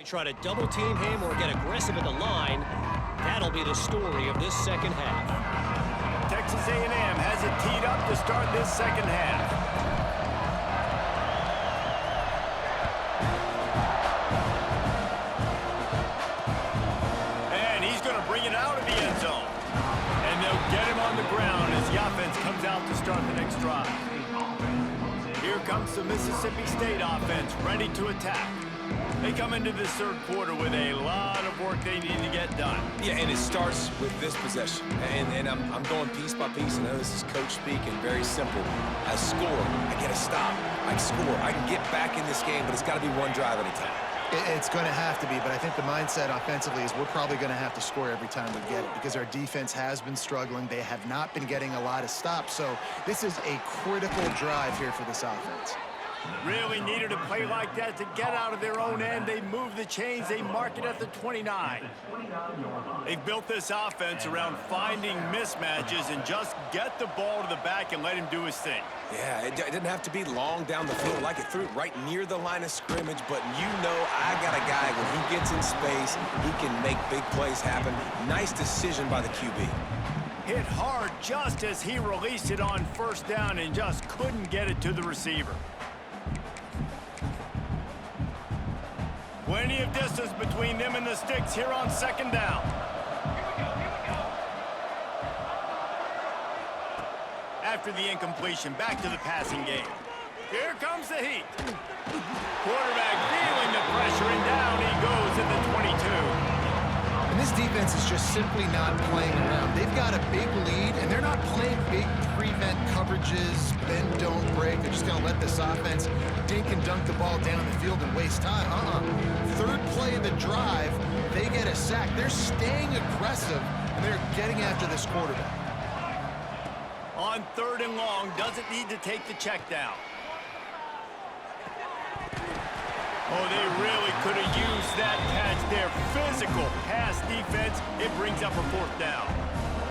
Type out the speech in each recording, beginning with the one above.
Try to double team him or get aggressive at the line. That'll be the story of this second half. Texas A&M has it teed up to start this second half. And he's going to bring it out of the end zone. And they'll get him on the ground as the offense comes out to start the next drive. Here comes the Mississippi State offense ready to attack. They come into this third quarter with a lot of work they need to get done. Yeah, and it starts with this possession. And I'm going piece by piece. I know this is coach speak and very simple. I score, I get a stop, I score. I can get back in this game, but it's got to be one drive at a time. It's going to have to be, but I think the mindset offensively is we're probably going to have to score every time we get it because our defense has been struggling. They have not been getting a lot of stops, so this is a critical drive here for this offense. Really needed a play like that to get out of their own end. They move the chains. They mark it at the 29. They've built this offense around finding mismatches and just get the ball to the back and let him do his thing. Yeah, it didn't have to be long down the field. Like it threw it right near the line of scrimmage, but you know I got a guy when he gets in space, he can make big plays happen. Nice decision by the QB. Hit hard just as he released it on first down and just couldn't get it to the receiver. Plenty of distance between them and the sticks here on second down. After the incompletion, back to the passing game. Here comes the heat. Quarterback feeling the pressure, and down he goes at the 22. And this defense is just simply not playing around. They've got a big lead, and they're not playing big prevent coverages, bend, don't break. They're just going to let this offense dink and dunk the ball down the field and waste time. Third play of the drive, they get a sack. They're staying aggressive, and they're getting after this quarterback. On third and long, doesn't need to take the check down. Oh, they really could have used that catch there. Physical pass defense. It brings up a fourth down.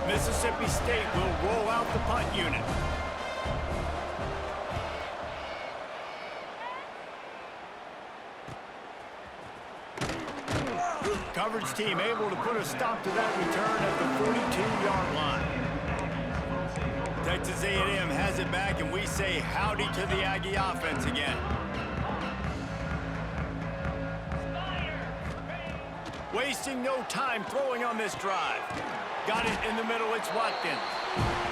Mississippi State will roll out the punt unit. Coverage team able to put a stop to that return at the 42-yard line. Texas A&M has it back, and we say howdy to the Aggie offense again. Wasting no time throwing on this drive. Got it in the middle, it's Watkins.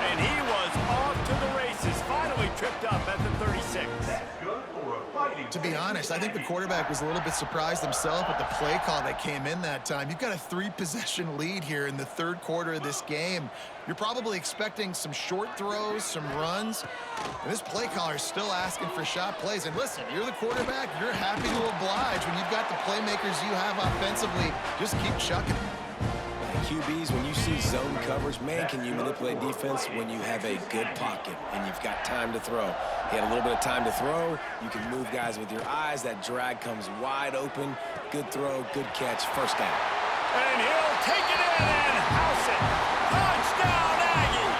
And he was off to the races, finally tripped up at the 36. To be honest, I think the quarterback was a little bit surprised himself at the play call that came in that time. You've got a 3-possession lead here in the third quarter of this game. You're probably expecting some short throws, some runs. And this play caller is still asking for shot plays. And listen, you're the quarterback. You're happy to oblige when you've got the playmakers you have offensively. Just keep chucking it. QBs, when you see zone coverage, man, can you manipulate defense when you have a good pocket and you've got time to throw. He had a little bit of time to throw. You can move guys with your eyes. That drag comes wide open. Good throw, good catch, first down. And he'll take it in and house it. Touchdown, Aggie!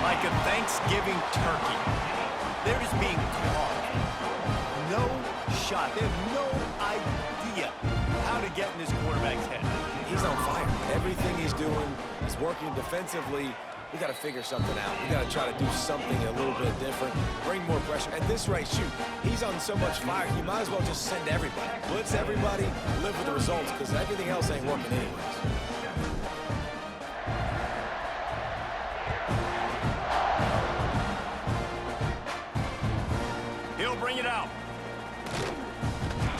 Like a Thanksgiving turkey. They're just being caught. No shot. They have no idea how to get in this quarterback's head. He's on fire. Everything he's doing is working defensively. We got to figure something out. We got to try to do something a little bit different. Bring more pressure. At this rate, shoot, he's on so much fire, you might as well just send everybody. Blitz everybody, live with the results, because everything else ain't working anyways. He'll bring it out.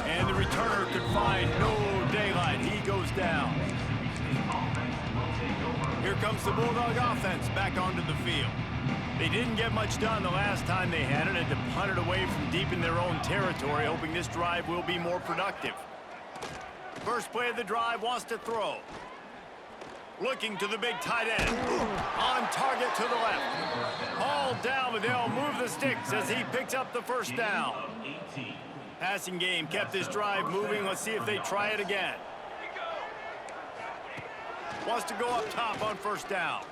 And the returner could find no daylight. He goes down. Here comes the Bulldog offense back onto the field. They didn't get much done the last time they had it, and to punt it away from deep in their own territory, hoping this drive will be more productive. First play of the drive, wants to throw. Looking to the big tight end. On target to the left. All down, but they'll move the sticks as he picks up the first down. Passing game kept this drive moving. Let's see if they try it again. Wants to go up top on first down.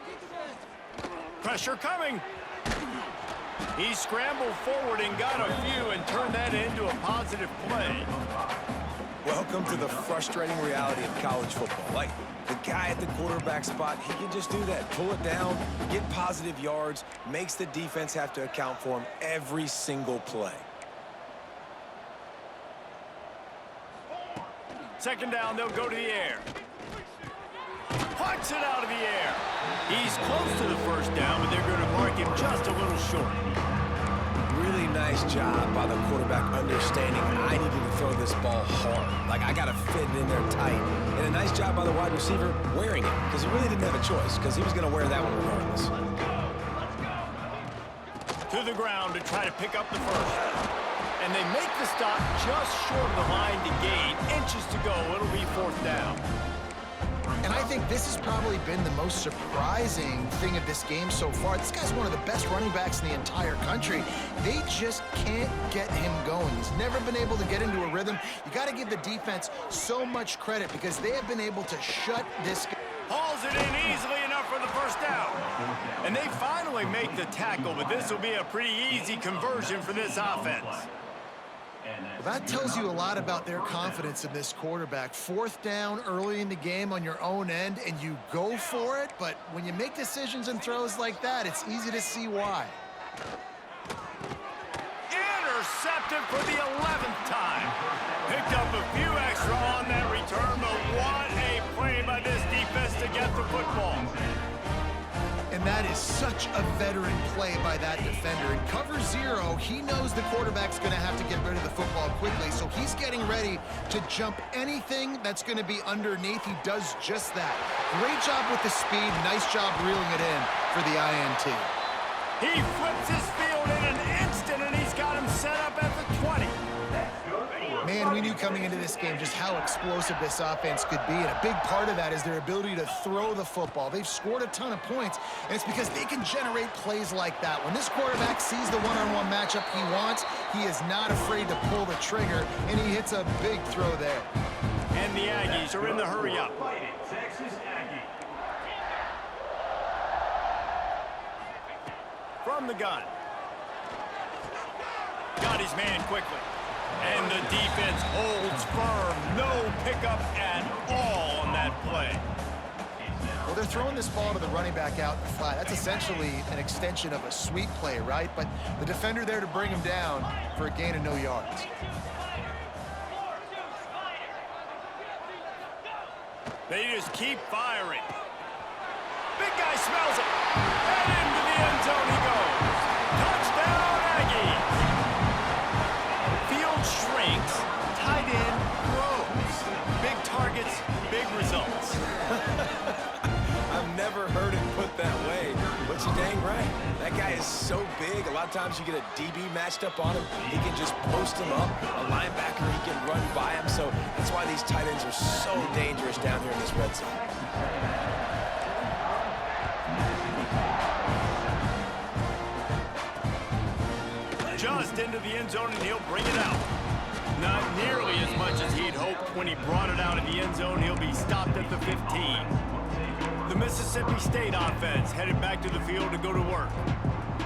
Pressure coming. He scrambled forward and got a few and turned that into a positive play. Welcome to the frustrating reality of college football. Like, the guy at the quarterback spot, he can just do that. Pull it down, get positive yards, makes the defense have to account for him every single play. Second down, they'll go to the air. Punts it out of the air. He's close to the first down, but they're going to mark him just a little short. Really nice job by the quarterback understanding I needed to throw this ball hard. Like, I got to fit it in there tight. And a nice job by the wide receiver wearing it, because he really didn't have a choice, because he was going to wear that one regardless. To the ground to try to pick up the first. And they make the stop just short of the line to gain. Inches to go. It'll be fourth down. And I think this has probably been the most surprising thing of this game so far. This guy's one of the best running backs in the entire country. They just can't get him going. He's never been able to get into a rhythm. You got to give the defense so much credit because they have been able to shut this guy. Hauls it in easily enough for the first down. And they finally make the tackle, but this will be a pretty easy conversion for this offense. Well, that tells you a lot about their confidence in this quarterback. Fourth down early in the game on your own end, and you go for it, but when you make decisions and throws like that, it's easy to see why. Intercepted for the 11th time. Picked up a few extra on that return, but what a play by this defense to get the football. And that is such a veteran play by that defender. In cover zero, he knows the quarterback's going to have to get rid of the football quickly, so he's getting ready to jump anything that's going to be underneath. He does just that. Great job with the speed. Nice job reeling it in for the INT. He flips his field in an instant, and he's got him set up at the 20. Man, we knew coming into this game just how explosive this offense could be, and a big part of that is their ability to throw the football. They've scored a ton of points, and it's because they can generate plays like that. When this quarterback sees the one-on-one matchup he wants, he is not afraid to pull the trigger, and he hits a big throw there. And the Aggies are in the hurry-up. From the gun. Got his man quickly. And the defense holds firm. No pickup at all on that play. Well, they're throwing this ball to the running back out in the flat. That's essentially an extension of a sweep play, right? But the defender there to bring him down for a gain of no yards. They just keep firing. Big guy smells it. And into the end zone he goes. Touchdown, Aggies. Field shrinks. Tight end grows. Big targets, big results. I've never heard it put that way, but you're dang right. That guy is so big. A lot of times you get a DB matched up on him. He can just post him up. A linebacker, he can run by him. So that's why these tight ends are so dangerous down here in this red zone. Just into the end zone, and he'll bring it out. Not nearly as much as he'd hoped when he brought it out of the end zone. He'll be stopped at the 15. The Mississippi State offense headed back to the field to go to work.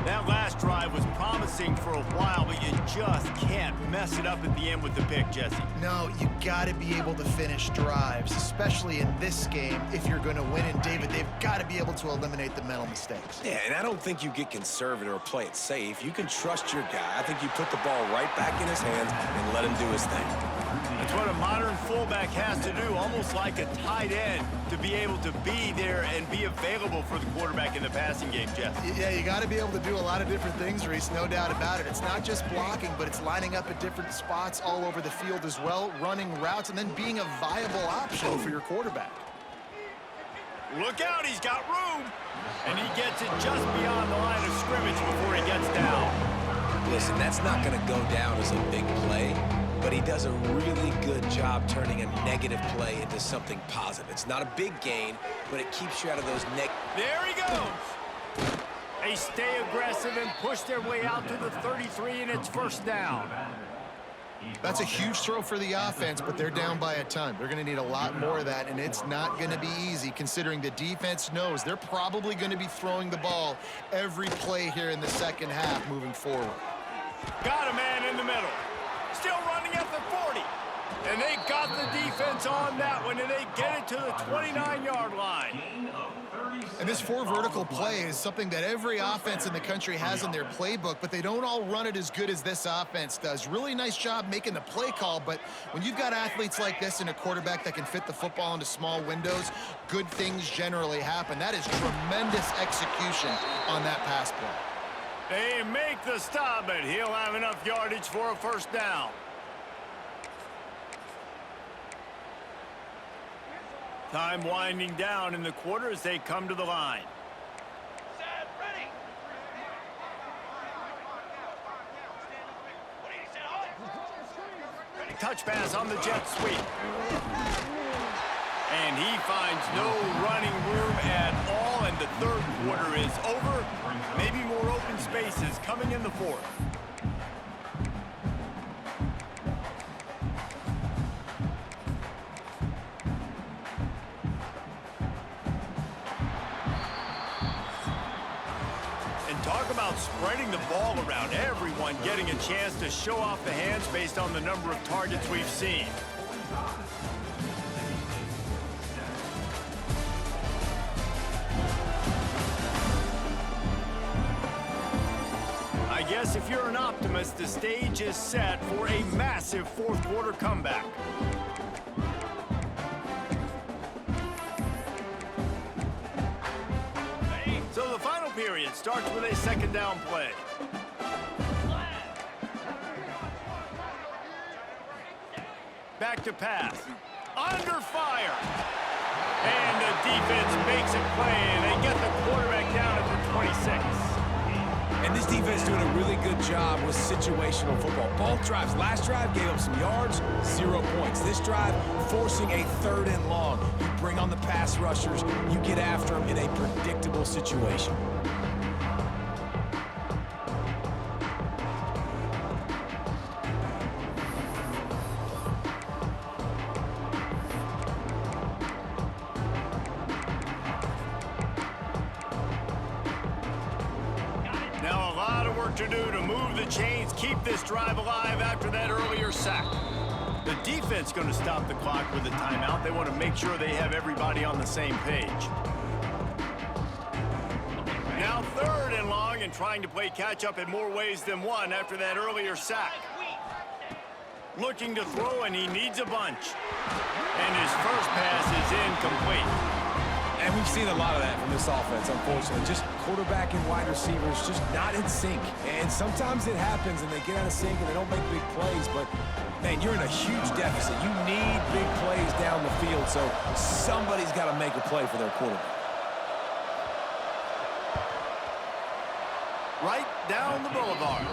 That last drive was promising for a while, but you just can't mess it up at the end with the pick, Jesse. No, you got to be able to finish drives, especially in this game. If you're going to win, and David, they've got to be able to eliminate the mental mistakes. Yeah, and I don't think you get conservative or play it safe. You can trust your guy. I think you put the ball right back in his hands and let him do his thing. That's what a modern fullback has to do, almost like a tight end, to be able to be there and be available for the quarterback in the passing game, Jeff. Yeah, you got to be able to do a lot of different things, Reese, no doubt about it. It's not just blocking, but it's lining up at different spots all over the field as well, running routes, and then being a viable option for your quarterback. Look out, he's got room. And he gets it just beyond the line of scrimmage before he gets down. Listen, that's not going to go down as a big play, but he does a really good job turning a negative play into something positive. It's not a big gain, but it keeps you out of those There he goes. They stay aggressive and push their way out to the 33, and it's first down. That's a huge throw for the offense, but they're down by a ton. They're going to need a lot more of that, and it's not going to be easy considering the defense knows they're probably going to be throwing the ball every play here in the second half moving forward. Got a man in the middle. Still running at the 40. And they got the defense on that one, and they get it to the 29-yard line. And this four vertical play is something that every offense in the country has in their playbook, but they don't all run it as good as this offense does. Really nice job making the play call, but when you've got athletes like this and a quarterback that can fit the football into small windows, good things generally happen. That is tremendous execution on that pass play. They make the stop, but he'll have enough yardage for a first down. Time winding down in the quarter as they come to the line. Set, ready. Touch pass on the jet sweep. And he finds no running room at all, and the third quarter is over. Maybe more open spaces coming in the fourth. Talk about spreading the ball around. Everyone getting a chance to show off the hands based on the number of targets we've seen. I guess if you're an optimist, the stage is set for a massive fourth quarter comeback. So the final period starts with a second down play. Back to pass. Under fire. And the defense makes a play, and they get the quarterback down at the 26. And this defense doing a really good job with situational football. Both drives. Last drive gave up some yards, 0 points. This drive forcing a 3rd and long. You bring on the pass rushers, you get after them in a predictable situation. Now a lot of work to do to move the chains, keep this drive alive after that earlier sack. The defense going to stop the clock with a timeout. They want to make sure they have everybody on the same page. Now 3rd and long, and trying to play catch-up in more ways than one after that earlier sack. Looking to throw, and he needs a bunch. And his first pass is incomplete. And we've seen a lot of that from this offense, unfortunately. Just quarterback and wide receivers just not in sync. And sometimes it happens, and they get out of sync, and they don't make big plays. But, man, you're in a huge deficit. You need big plays down the field, so somebody's got to make a play for their quarterback. Right down the boulevard.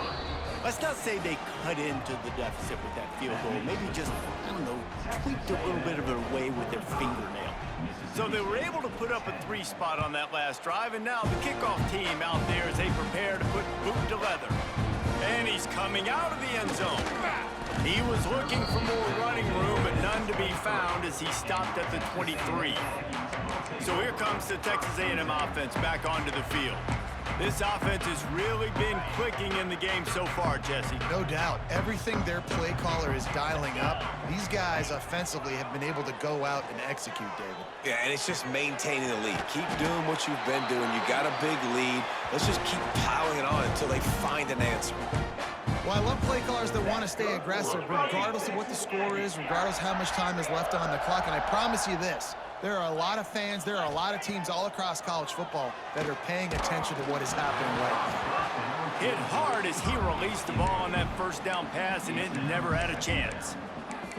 Let's not say they cut into the deficit with that field goal. Maybe just, I don't know, tweaked a little bit of their way with their fingernail. So they were able to put up a 3-spot on that last drive, and now the kickoff team out there as they prepare to put boot to leather. And he's coming out of the end zone. He was looking for more running room, but none to be found as he stopped at the 23. So here comes the Texas A&M offense back onto the field. This offense has really been clicking in the game so far, Jesse. No doubt. Everything their play caller is dialing up, these guys offensively have been able to go out and execute, David. Yeah, and it's just maintaining the lead. Keep doing what you've been doing. You got a big lead. Let's just keep piling it on until they find an answer. Well, I love play callers that want to stay aggressive regardless of what the score is, regardless how much time is left on the clock. And I promise you this, there are a lot of fans, there are a lot of teams all across college football that are paying attention to what is happening right now. Hit hard as he released the ball on that first down pass, and it never had a chance.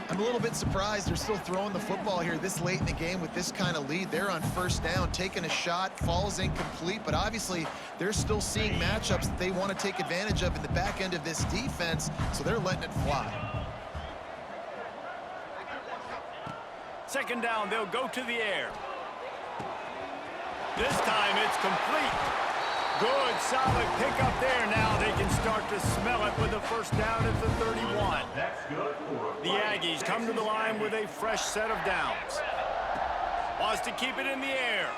I'm a little bit surprised they're still throwing the football here this late in the game with this kind of lead. They're on first down, taking a shot, falls incomplete, but obviously they're still seeing matchups that they want to take advantage of in the back end of this defense, so they're letting it fly. Second down, they'll go to the air. This time it's complete. Good, solid pickup there. Now they can start to smell it with a first down at the 31. The Aggies come to the line with a fresh set of downs. Wants to keep it in the air.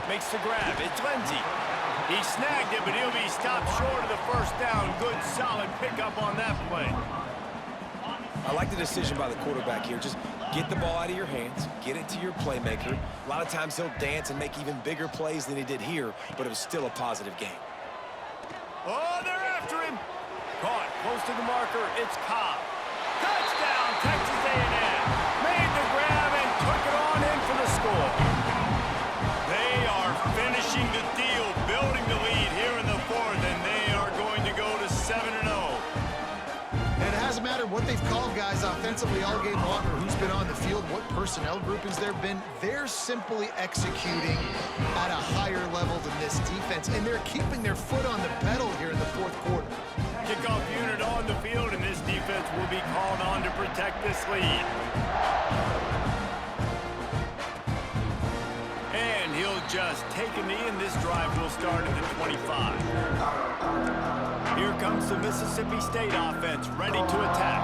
Makes the grab. It's Lindsey. He snagged it, but he'll be stopped short of the first down. Good, solid pickup on that play. I like the decision by the quarterback here. Just get the ball out of your hands, get it to your playmaker. A lot of times he'll dance and make even bigger plays than he did here, but it was still a positive game. Oh, they're after him. Caught close to the marker. It's Cobb. Touchdown, Texas A&M. Made the grab and took it on in for the score. They are finishing the deal, building the lead here in the fourth, and they are going to go to 7-0. And it hasn't mattered what they've called, guys, offensively all game long, or who's been on the field, what personnel groupings there have been. They're simply executing at a higher level than this defense, and they're keeping their foot on the pedal here in the fourth quarter. Kickoff unit on the field, and this defense will be called on to protect this lead. And he'll just take a knee, and this drive will start at the 25. Here comes the Mississippi State offense, ready to attack.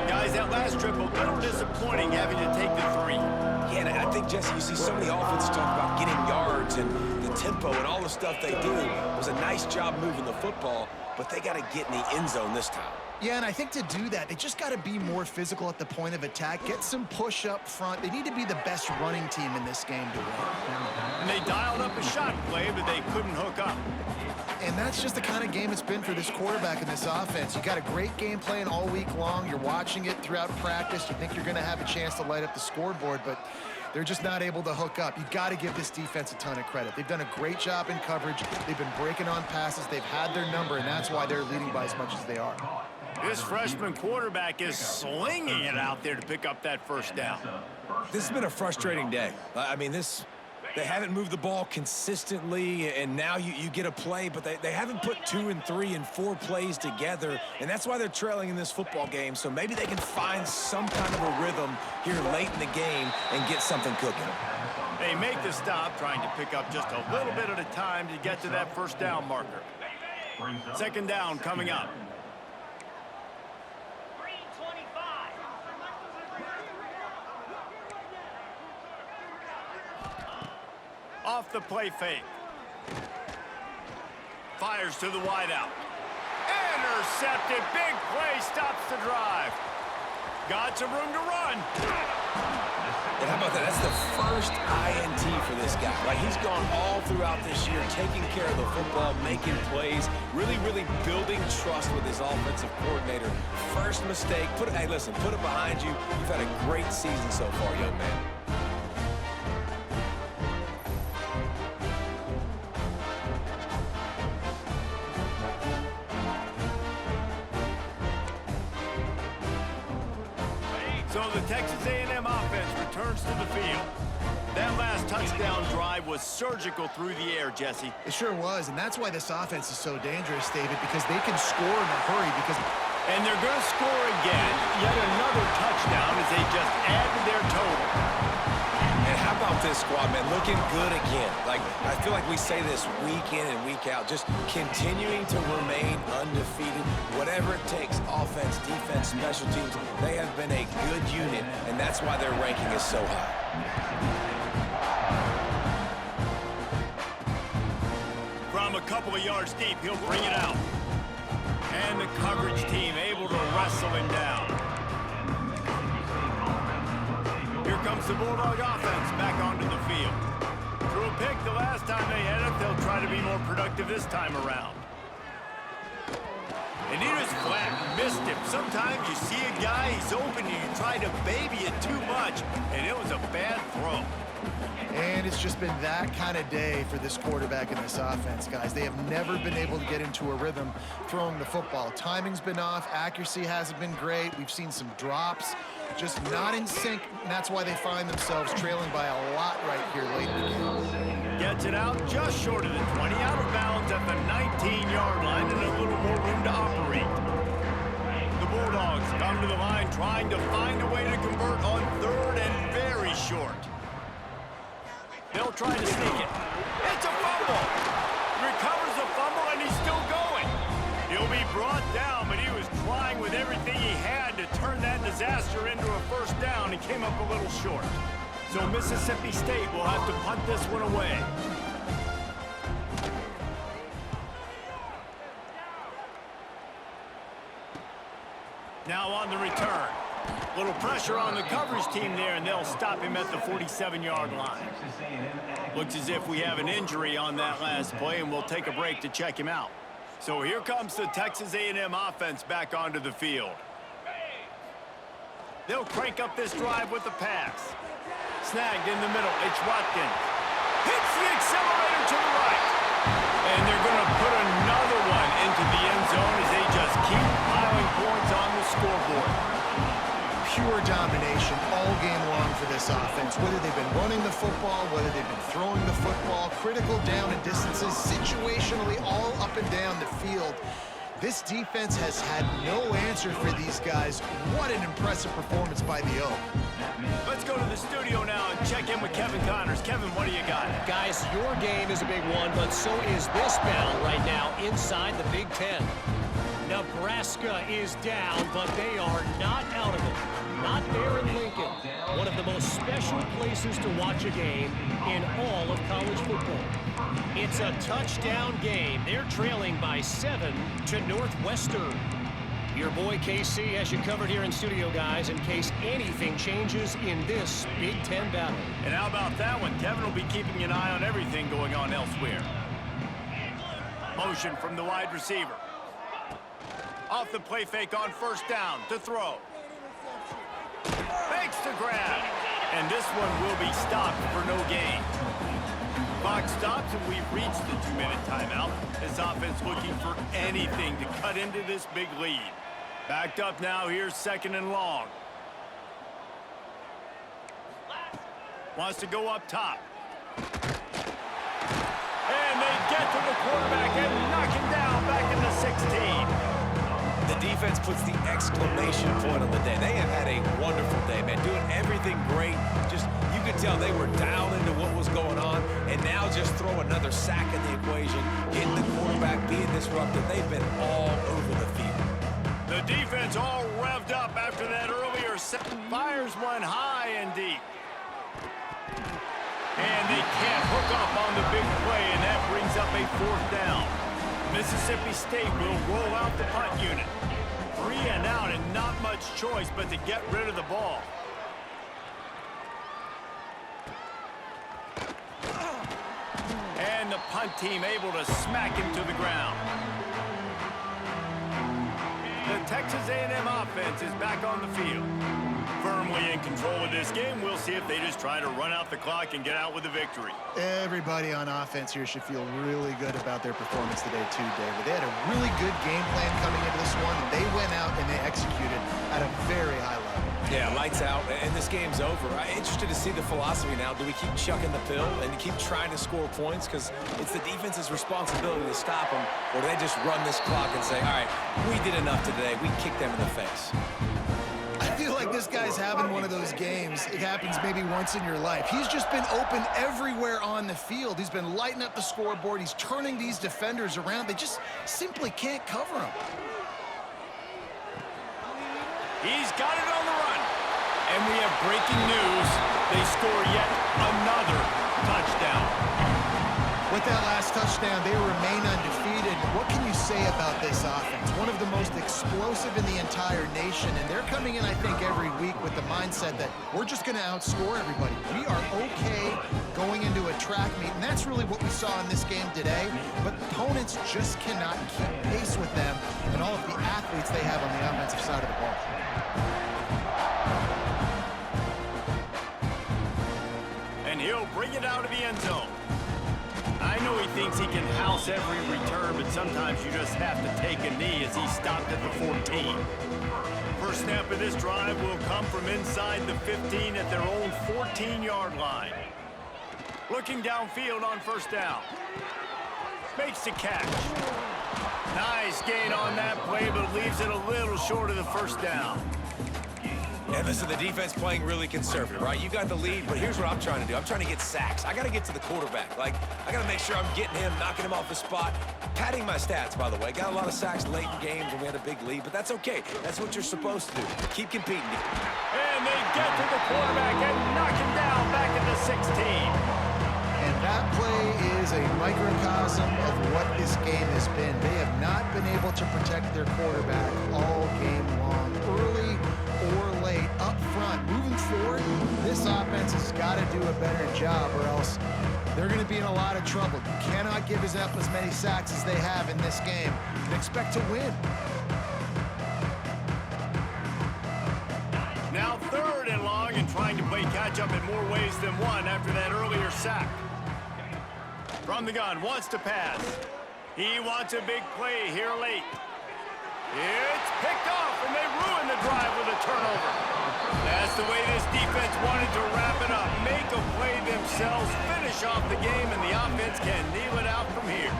Guys, that last trip, a little disappointing having to take the 3. Yeah, and I think, Jesse, you see so many offenses talk about getting yards and the tempo and all the stuff they do. It was a nice job moving the football, but they got to get in the end zone this time. Yeah, and I think to do that, they just got to be more physical at the point of attack, get some push up front. They need to be the best running team in this game to win. And they dialed up a shot play, but they couldn't hook up. And that's just the kind of game it's been for this quarterback and this offense. You got a great game plan all week long. You're watching it throughout practice. You think you're going to have a chance to light up the scoreboard, but they're just not able to hook up. You got to give this defense a ton of credit. They've done a great job in coverage. They've been breaking on passes. They've had their number, and that's why they're leading by as much as they are. This freshman quarterback is slinging it out there to pick up that first down. This has been a frustrating day. I mean, they haven't moved the ball consistently, and now you get a play, but they haven't put 2 and 3 and 4 plays together, and that's why they're trailing in this football game. So maybe they can find some kind of a rhythm here late in the game and get something cooking. They make the stop, trying to pick up just a little bit at a time to get to that first down marker. Second down coming up. Off the play fake. Fires to the wideout. Intercepted. Big play stops the drive. Got some room to run. And how about that? That's the first INT for this guy. Like, he's gone all throughout this year, taking care of the football, making plays, really building trust with his offensive coordinator. First mistake. Hey, listen, put it behind you. You've had a great season so far, young man. So the Texas A&M offense returns to the field. That last touchdown drive was surgical through the air, Jesse. It sure was, and that's why this offense is so dangerous, David, because they can score in a hurry. And they're going to score again. Yet another touchdown as they just add to their total. And how about this squad, man? Looking good again. Like, I feel like we say this week in and week out, just continuing to remain undefeated. Whatever it takes, offense, defense, special teams, they have been a good unit, and that's why their ranking is so high. From a couple of yards deep, he'll bring it out. And the coverage team able to wrestle him down. Here comes the Bulldog offense back onto the field. Threw a pick the last time they had it. They'll try to be more productive this time around. And he just flat missed him. Sometimes you see a guy, he's open, and you try to baby it too much, and it was a bad throw. And it's just been that kind of day for this quarterback and this offense, guys. They have never been able to get into a rhythm throwing the football. Timing's been off. Accuracy hasn't been great. We've seen some drops, just not in sync, and that's why they find themselves trailing by a lot right here late in the game. Gets it out just short of the 20, out of bounds at the 19-yard line, and a little more room to operate. The Bulldogs come to the line trying to find a way to convert on third and very short. They'll try to sneak it. It's a fumble. Recovers the fumble, and he's still going. He'll be brought down, but he was trying with everything he had to turn that disaster into a first down and came up a little short. So Mississippi State will have to punt this one away. Now on the return. Little pressure on the coverage team there, and they'll stop him at the 47-yard line. Looks as if we have an injury on that last play, and we'll take a break to check him out. So here comes the Texas A&M offense back onto the field. They'll crank up this drive with the pass. Snagged in the middle, it's Watkins. Hits the accelerator to the right. And they're going to put another one into the end zone as they just keep piling points on the scoreboard. Pure domination all game long for this offense. Whether they've been running the football, whether they've been throwing the football, critical down and distances, situationally all up and down the field. This defense has had no answer for these guys. What an impressive performance by the O. Let's go to the studio now and check in with Kevin Connors. Kevin, what do you got? Guys, your game is a big one, but so is this battle right now inside the Big Ten. Nebraska is down, but they are not out of it. Not there in Lincoln. One of the most special places to watch a game in all of college football. It's a touchdown game. They're trailing by 7 to Northwestern. Your boy KC has you covered here in studio, guys, in case anything changes in this Big Ten battle. And how about that one? Kevin will be keeping an eye on everything going on elsewhere. Motion from the wide receiver. Off the play fake on first down to throw. Fakes to grab. And this one will be stopped for no gain. Clock stops and we've reached the 2-minute timeout. This offense looking for anything to cut into this big lead. Backed up now, here's 2nd and long. Wants to go up top. And they get to the quarterback and knock him down back in the 16. The defense puts the exclamation point on the day. They have had a wonderful day, man. Doing everything great. Just, you could tell they were down into what was going on, and now just throw another sack in the equation, hitting the quarterback, being disruptive. They've been all over the field. The defense all revved up after that earlier set. Fires one high and deep. And they can't hook up on the big play, and that brings up a 4th down. Mississippi State will roll out the punt unit. 3 and out, and not much choice but to get rid of the ball. And the punt team able to smack him to the ground. The Texas A&M offense is back on the field. Firmly in control of this game. We'll see if they just try to run out the clock and get out with a victory. Everybody on offense here should feel really good about their performance today too, David. They had a really good game plan coming into this one, and they went out and they executed at a very high level. Yeah, lights out, and this game's over. I'm interested to see the philosophy now. Do we keep chucking the pill and keep trying to score points? Because it's the defense's responsibility to stop them, or do they just run this clock and say, all right, we did enough today. We kicked them in the face. I feel like this guy's having one of those games. It happens maybe once in your life. He's just been open everywhere on the field. He's been lighting up the scoreboard. He's turning these defenders around. They just simply can't cover him. He's got it on the run. And we have breaking news. They score yet another touchdown. With that last touchdown, they remain undefeated. What can you say about this offense? One of the most explosive in the entire nation, and they're coming in, I think, every week with the mindset that we're just going to outscore everybody. We are okay going into a track meet, and that's really what we saw in this game today. But opponents just cannot keep pace with them and all of the athletes they have on the offensive side of the ball. And he'll bring it out of the end zone. I know he thinks he can house every return, but sometimes you just have to take a knee as he stopped at the 14. First snap of this drive will come from inside the 15 at their own 14-yard line. Looking downfield on first down. Makes the catch. Nice gain on that play, but leaves it a little short of the first down. And listen, the defense playing really conservative, right? You got the lead, but here's what I'm trying to do. I'm trying to get sacks. I got to get to the quarterback. Like, I got to make sure I'm getting him, knocking him off the spot. Padding my stats, by the way. Got a lot of sacks late in games when we had a big lead, but that's okay. That's what you're supposed to do. Keep competing. And they get to the quarterback and knock him down back at the 16. And that play is a microcosm of what this game has been. They have not been able to protect their quarterback all game long, early or late. to do a better job, or else they're going to be in a lot of trouble. You cannot give up as many sacks as they have in this game and expect to win. Now 3rd and long, and trying to play catch-up in more ways than one after that earlier sack. From the gun, wants to pass. He wants a big play here late. It's picked off, and they ruin the drive with a turnover. That's the way this defense wanted to wrap it up. Make a play themselves, finish off the game, and the offense can kneel it out from here.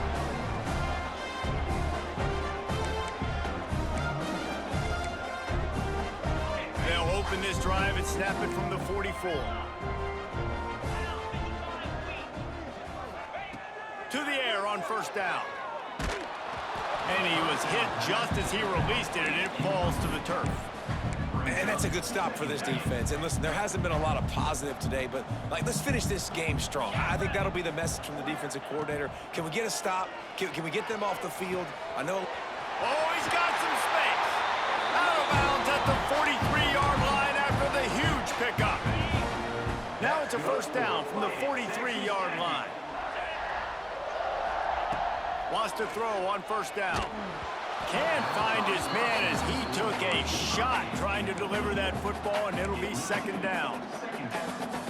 They'll open this drive and snap it from the 44. To the air on 1st down. And he was hit just as he released it, and it falls to the turf. And that's a good stop for this defense. And listen, there hasn't been a lot of positive today, but let's finish this game strong. I think that'll be the message from the defensive coordinator. Can we get a stop? Can we get them off the field? I know. Oh, he's got some space. Out of bounds at the 43-yard line after the huge pickup. Now it's a 1st down from the 43-yard line. Wants to throw on 1st down. Can't find his man as he took a shot trying to deliver that football, and it'll be 2nd down.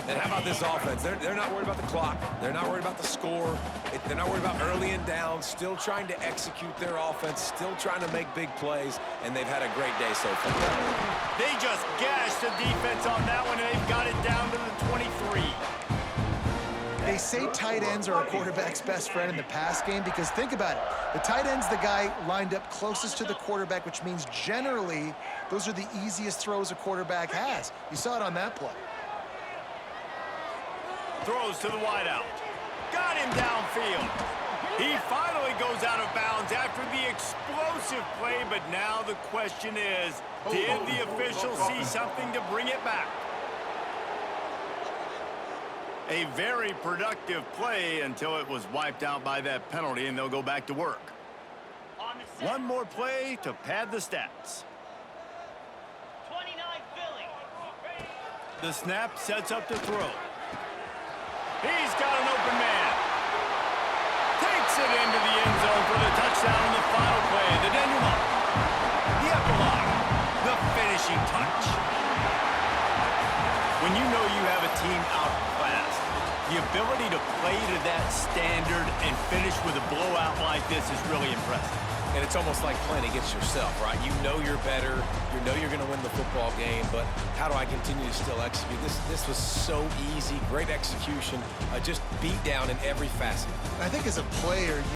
And how about this offense? They're not worried about the clock. They're not worried about the score. They're not worried about early and down. Still trying to execute their offense. Still trying to make big plays, and they've had a great day so far. They just gashed the defense on that one, and they've got it down to the 23. They say tight ends are a quarterback's best friend in the pass game because think about it. The tight end's the guy lined up closest to the quarterback, which means generally those are the easiest throws a quarterback has. You saw it on that play. Throws to the wideout. Got him downfield. He finally goes out of bounds after the explosive play, but now the question is, did the official see something to bring it back? A very productive play until it was wiped out by that penalty, and they'll go back to work. One more play to pad the stats. 29 Philly. The snap sets up to throw. He's got an open man. Takes it into the end zone for the touchdown on the final play. The denouement. The epilogue. The finishing touch. When you know you have a team outclassed, the ability to play to that standard and finish with a blowout like this is really impressive. And it's almost like playing against yourself, right? You know you're better. You know you're going to win the football game, but how do I continue to still execute? This was so easy. Great execution. Just beat down in every facet. I think as a player,